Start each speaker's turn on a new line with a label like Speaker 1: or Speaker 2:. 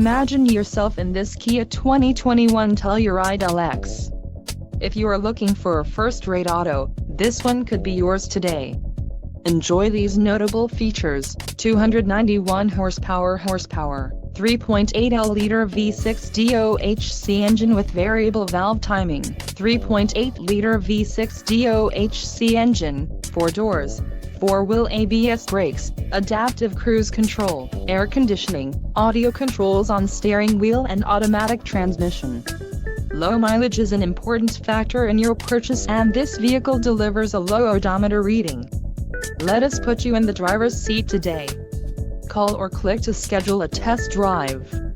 Speaker 1: Imagine yourself in this Kia 2021 Telluride LX. If you are looking for a first-rate auto, this one could be yours today. Enjoy these notable features: 291 horsepower, 3.8L V6 DOHC engine with variable valve timing, 3.8L V6 DOHC engine, 4 doors, 4-wheel ABS brakes, adaptive cruise control, air conditioning, audio controls on steering wheel and automatic transmission. Low mileage is an important factor in your purchase, and this vehicle delivers a low odometer reading. Let us put you in the driver's seat today. Call or click to schedule a test drive.